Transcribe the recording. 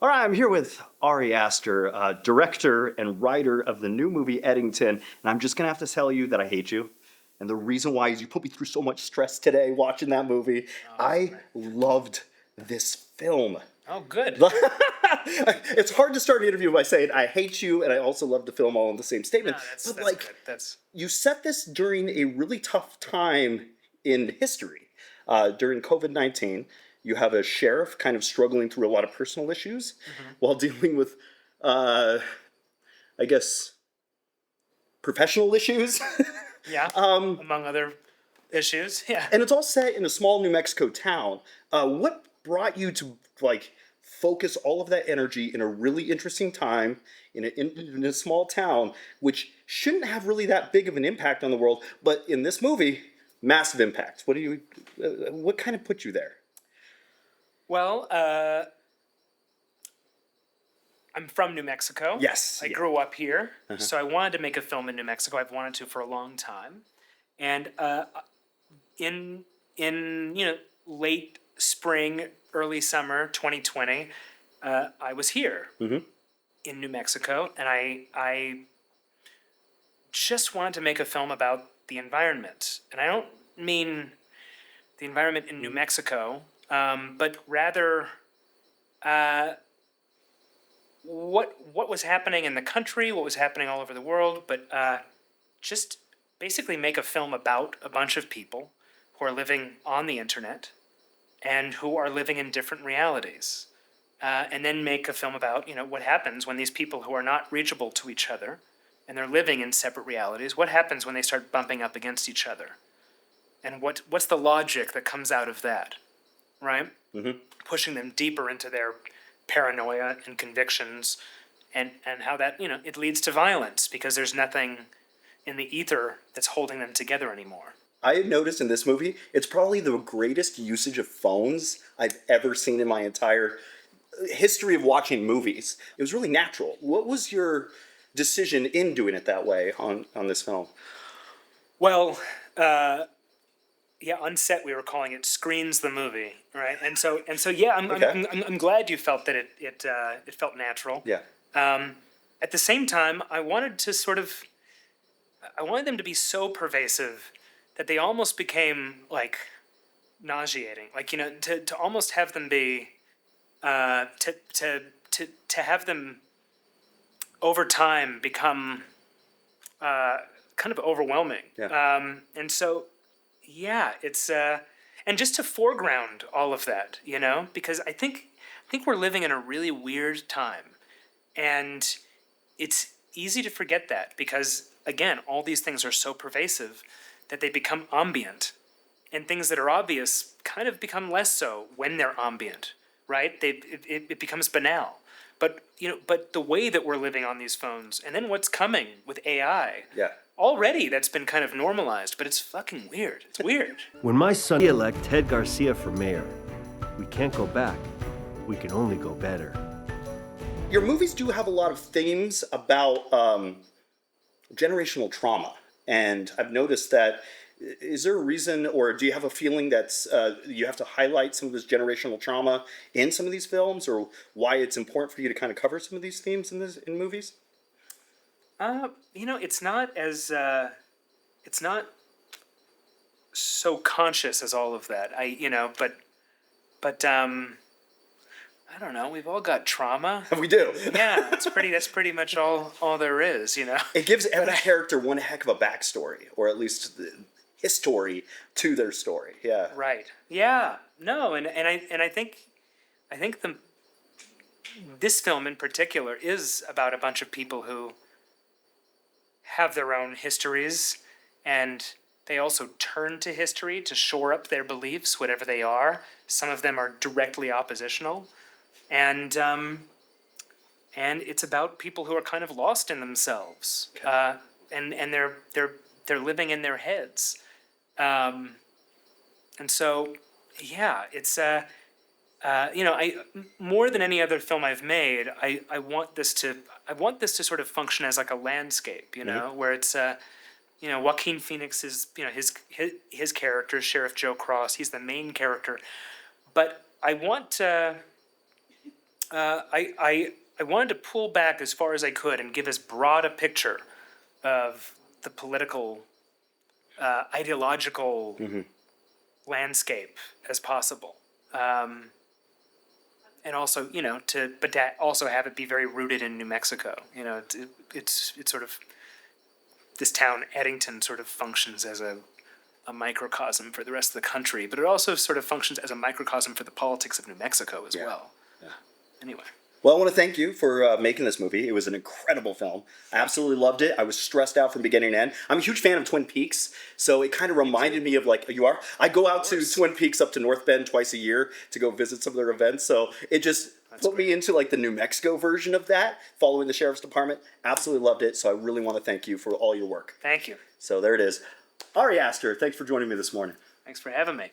All right, I'm here with Ari Aster, director and writer of the new movie Eddington, and I'm just gonna have to tell you that I hate you. And the reason why is you put me through so much stress today watching that movie. I loved this film. Oh, good. It's hard to start an interview by saying I hate you and I also love the film all in the same statement. No, that's but good. like, you set this during a really tough time in history. During COVID-19, you have a sheriff kind of struggling through a lot of personal issues while dealing with, I guess, professional issues. Yeah, among other issues. Yeah. And it's all set in a small New Mexico town. What brought you to like focus all of that energy in a really interesting time in a small town, which shouldn't have really that big of an impact on the world, but in this movie, massive impact. What kind of put you there? Well, I'm from New Mexico. Yes. I grew up here, so I wanted to make a film in New Mexico. I've wanted to for a long time, and in late spring, early summer 2020, I was here in New Mexico, and I just wanted to make a film about the environment, and I don't mean the environment in New Mexico, but rather what was happening in the country, what was happening all over the world, but just basically make a film about a bunch of people who are living on the internet and who are living in different realities. And then make a film about, what happens when these people who are not reachable to each other and they're living in separate realities, what happens when they start bumping up against each other? And what's the logic that comes out of that, right? Pushing them deeper into their paranoia and convictions, and how that, it leads to violence because there's nothing in the ether that's holding them together anymore. I had noticed in this movie, it's probably the greatest usage of phones I've ever seen in my entire history of watching movies. It was really natural. What was your decision in doing it that way on this film? Well, on set we were calling it "Screens the Movie," right? And so yeah, I'm glad you felt that it felt natural. Yeah. At the same time, I wanted them to be so pervasive that they almost became like nauseating. Like, to almost have them be to have them over time become kind of overwhelming. Yeah. And so, yeah, it's and just to foreground all of that, because I think we're living in a really weird time, and it's easy to forget that because, again, all these things are so pervasive that they become ambient, and things that are obvious kind of become less so when they're ambient, right? It becomes banal. But but the way that we're living on these phones, and then what's coming with AI, already that's been kind of normalized, but it's fucking weird. It's weird. When my son elect Ted Garcia for mayor, we can't go back. We can only go better. Your movies do have a lot of themes about generational trauma, and I've noticed that. Is there a reason, or do you have a feeling that you have to highlight some of this generational trauma in some of these films, or why it's important for you to kind of cover some of these themes in movies? It's not as it's not so conscious as all of that. But I don't know. We've all got trauma. We do. Yeah, that's pretty much all there is. It gives every character one heck of a backstory, or at least history to their story. Yeah. Right. Yeah. No. And I think this film in particular is about a bunch of people who have their own histories, and they also turn to history to shore up their beliefs, whatever they are. Some of them are directly oppositional, and it's about people who are kind of lost in themselves, and they're living in their heads. And so, yeah, it's I more than any other film I've made, I want this to sort of function as like a landscape, where it's Joaquin Phoenix is his character, Sheriff Joe Cross. He's the main character, but I want I wanted to pull back as far as I could and give as broad a picture of the political, ideological landscape as possible. And also, but that also have it be very rooted in New Mexico. It's sort of, this town, Eddington, sort of functions as a microcosm for the rest of the country, but it also sort of functions as a microcosm for the politics of New Mexico as well. Yeah. Anyway. Well, I want to thank you for making this movie. It was an incredible film. I absolutely loved it. I was stressed out from beginning to end. I'm a huge fan of Twin Peaks, so it kind of reminded me of, like, you are? I go out to Twin Peaks up to North Bend twice a year to go visit some of their events, so it just put me into, like, the New Mexico version of that, following the Sheriff's Department. Absolutely loved it, so I really want to thank you for all your work. Thank you. So there it is. Ari Aster, thanks for joining me this morning. Thanks for having me.